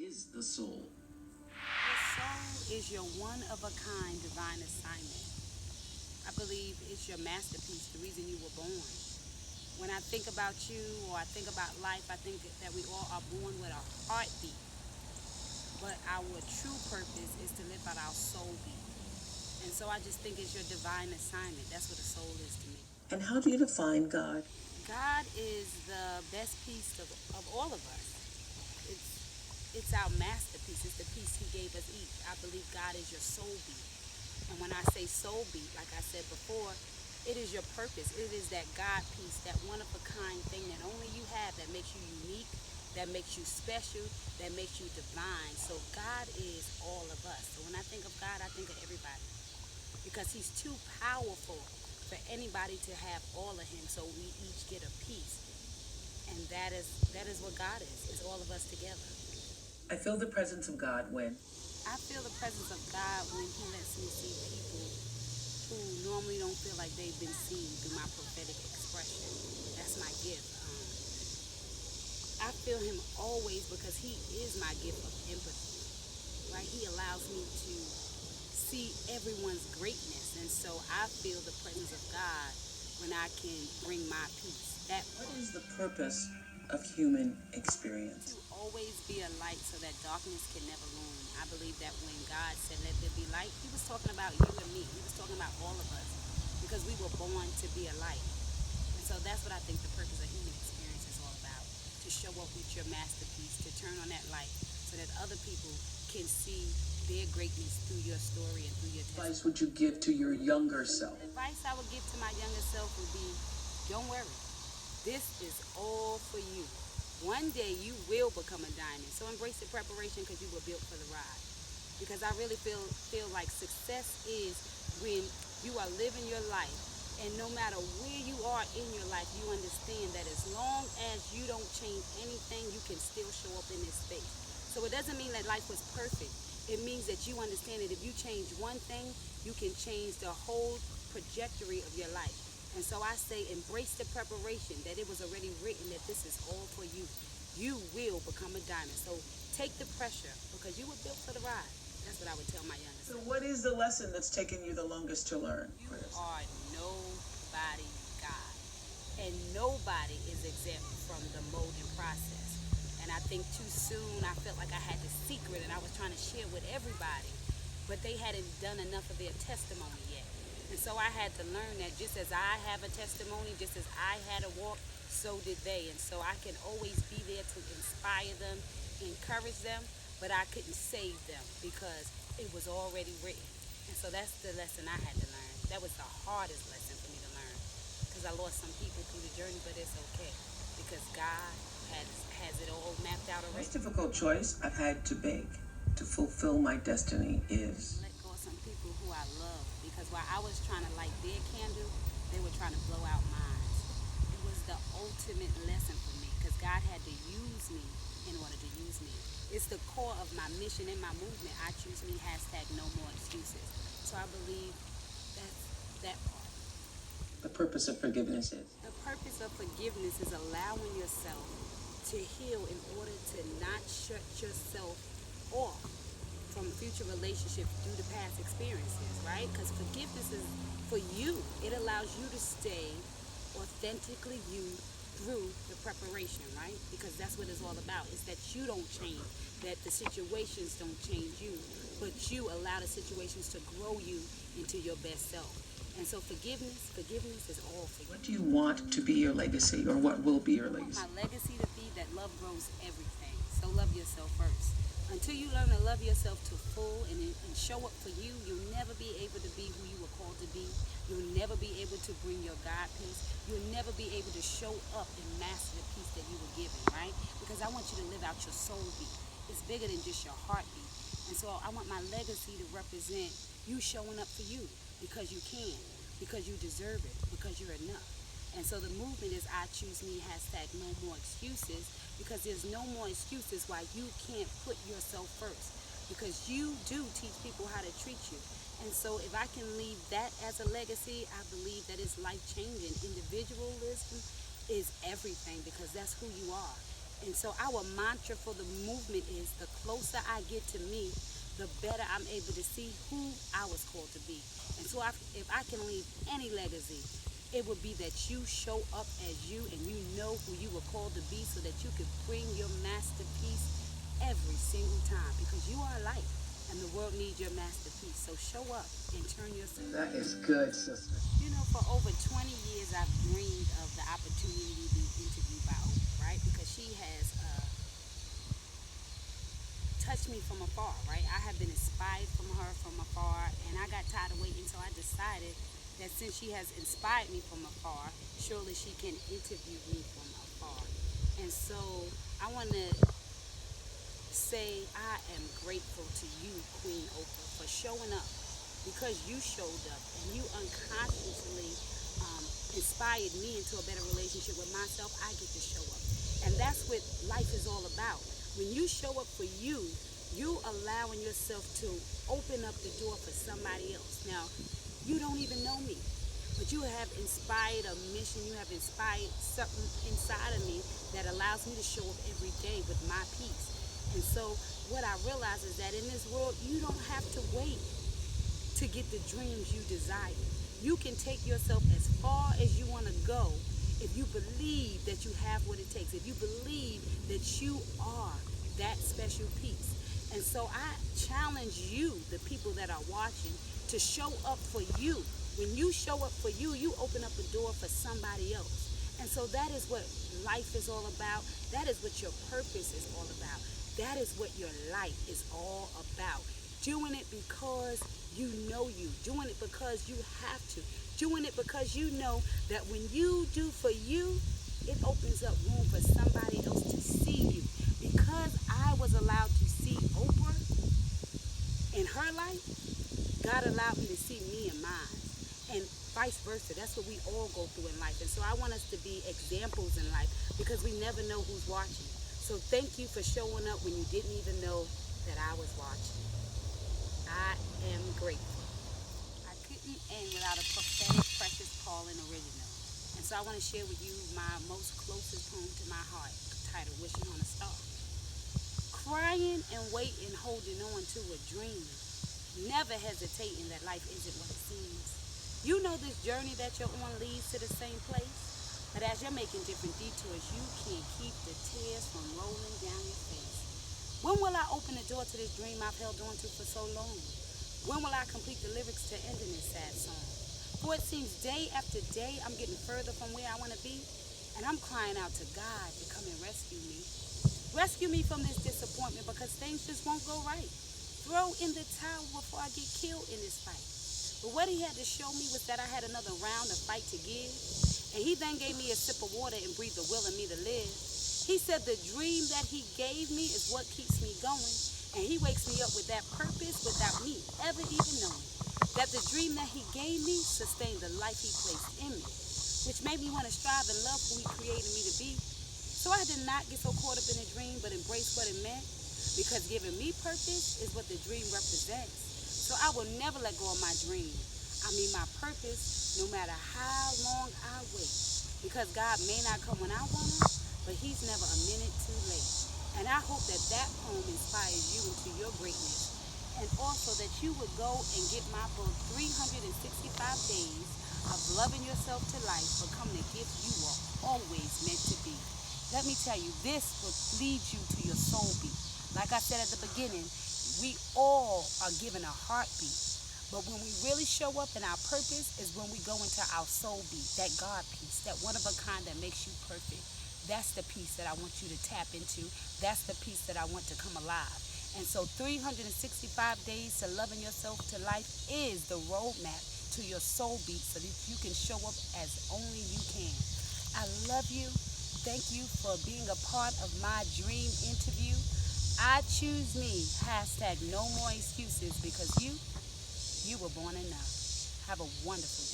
is the soul? The soul is your one-of-a-kind divine assignment. I believe it's your masterpiece, the reason you were born. When I think about you or I think about life, I think that we all are born with a heartbeat. But our true purpose is to live out our soul beat. And so I just think it's your divine assignment. That's what a soul is to me. And how do you define God? God is the best piece of all of us. It's our masterpiece. It's the piece he gave us each. I believe God is your soul beat. And when I say soul beat, like I said before, it is your purpose. It is that God piece, that one-of-a-kind thing that only you have, that makes you unique, that makes you special, that makes you divine. So God is all of us. So when I think of God, I think of everybody. Because he's too powerful for anybody to have all of him. So we each get a piece. And that is what God is. It's all of us together. I feel the presence of God when? I feel the presence of God when he lets me see people who normally don't feel like they've been seen through my prophetic expression. That's my gift. I feel him always because he is my gift of empathy. Right? He allows me to see everyone's greatness. And so I feel the presence of God when I can bring my peace. What is the purpose of human experience? To always be a light so that darkness can never loom. I believe that when God said let there be light, he was talking about you and me. He was talking about all of us because we were born to be a light. And so that's what I think the purpose of human experience is all about. To show up with your masterpiece, to turn on that light so that other people can see their greatness through your story and through your testimony. What advice would you give to your younger self? The advice I would give to my younger self would be, don't worry. This is all for you. One day you will become a diamond. So embrace the preparation because you were built for the ride. Because I really feel like success is when you are living your life and no matter where you are in your life, you understand that as long as you don't change anything, you can still show up in this space. So it doesn't mean that life was perfect. It means that you understand that if you change one thing, you can change the whole trajectory of your life. And so I say embrace the preparation, that it was already written that this is all for you. You will become a diamond. So take the pressure because you were built for the ride. That's what I would tell my youngest. So what is the lesson that's taken you the longest to learn? You are nobody God. And nobody is exempt from the molding process. And I think too soon I felt like I had the secret and I was trying to share with everybody. But they hadn't done enough of their testimony yet. And so I had to learn that just as I have a testimony, just as I had a walk, so did they. And so I can always be there to inspire them, encourage them, but I couldn't save them because it was already written. And so that's the lesson I had to learn. That was the hardest lesson for me to learn because I lost some people through the journey, but it's okay because God has it all mapped out already. The most difficult choice I've had to make to fulfill my destiny is let go of some people who I love because while I was trying to light their candle, they were trying to blow out mine. It was the ultimate lesson for me because God had to use me in order to use me. It's the core of my mission and my movement. I choose me, #no more excuses. So I believe that's that part. the purpose of forgiveness is. The purpose of forgiveness is allowing yourself to heal in order to not shut yourself off from future relationships due to past experiences, right? Because forgiveness is for you. It allows you to stay authentically you through the preparation, right? Because that's what it's all about. It's that you don't change, that the situations don't change you, but you allow the situations to grow you into your best self. And so forgiveness is all for you. What do you want to be your legacy, or what will be your I want legacy? my legacy to be that love grows everything. So love yourself first. Until you learn to love yourself to full and show up for you, you'll never be able to be who you were called to be. You'll never be able to bring your God peace. You'll never be able to show up and master the peace that you were given, right? Because I want you to live out your soul beat. It's bigger than just your heartbeat. And so I want my legacy to represent you showing up for you because you can, because you deserve it, because you're enough. And so the movement is I choose me, #no more excuses, because there's no more excuses why you can't put yourself first, because you do teach people how to treat you. And so if I can leave that as a legacy, I believe that it's life-changing. Individualism is everything because that's who you are. And so our mantra for the movement is the closer I get to me, the better I'm able to see who I was called to be. And so if I can leave any legacy, it would be that you show up as you and you know who you were called to be so that you could bring your masterpiece every single time, because you are light and the world needs your masterpiece. So show up and turn yourself. That is good, sister. You know, for over 20 years, I've dreamed of the opportunity to be interviewed by Oprah, right? Because she has touched me from afar, right? I have been inspired from her from afar, and I got tired of waiting, so I decided that since she has inspired me from afar, surely she can interview me from afar. And so I want to say I am grateful to you, Queen Oprah, for showing up, because you showed up and you unconsciously inspired me into a better relationship with myself. I get to show up, and that's what life is all about. When you show up for you, you allowing yourself to open up the door for somebody else. Now, you don't even know me, but you have inspired a mission. You have inspired something inside of me that allows me to show up every day with my peace. And so what I realize is that in this world, you don't have to wait to get the dreams you desire. You can take yourself as far as you want to go if you believe that you have what it takes, if you believe that you are that special piece. And so I challenge you, the people that are watching, to show up for you. When you show up for you, you open up a door for somebody else. And so that is what life is all about. That is what your purpose is all about. That is what your life is all about. Doing it because you know you. Doing it because you have to. Doing it because you know that when you do for you, it opens up room for somebody else to see you. Because I was allowed to see Oprah in her life, God allowed me to see me in mine. And vice versa. That's what we all go through in life. And so I want us to be examples in life, because we never know who's watching. So thank you for showing up when you didn't even know that I was watching. I am grateful. I couldn't end without a prophetic, precious calling original. And so I want to share with you my most closest poem to my heart, titled Wishing on a Star. Crying and waiting, holding on to a dream, never hesitating that life isn't what it seems. You know this journey that you're on leads to the same place, but as you're making different detours, you can't keep the tears from rolling down your face. When will I open the door to this dream I've held on to for so long? When will I complete the lyrics to ending this sad song? For it seems day after day I'm getting further from where I want to be, and I'm crying out to God to come and rescue me. Rescue me from this disappointment, because things just won't go right. Throw in the towel before I get killed in this fight. But what he had to show me was that I had another round of fight to give. And he then gave me a sip of water and breathed the will in me to live. He said the dream that he gave me is what keeps me going. And he wakes me up with that purpose without me ever even knowing. That the dream that he gave me sustained the life he placed in me, which made me want to strive and love who he created me to be. So I did not get so caught up in a dream, but embrace what it meant, because giving me purpose is what the dream represents. So I will never let go of my dream. I mean my purpose, no matter how long I wait. Because God may not come when I want him, but he's never a minute too late. And I hope that that poem inspires you into your greatness. And also that you would go and get my book, 365 Days of Loving Yourself to Life, Becoming the Gift You Are Always Meant to Be. Let me tell you, this will lead you to your soul beat. Like I said at the beginning, we all are given a heartbeat. But when we really show up in our purpose is when we go into our soul beat, that God piece, that one of a kind that makes you perfect. That's the piece that I want you to tap into. That's the piece that I want to come alive. And so 365 days to loving yourself to life is the roadmap to your soul beat so that you can show up as only you can. I love you. Thank you for being a part of my dream interview. I choose me. #no more excuses, because you were born enough. Have a wonderful day.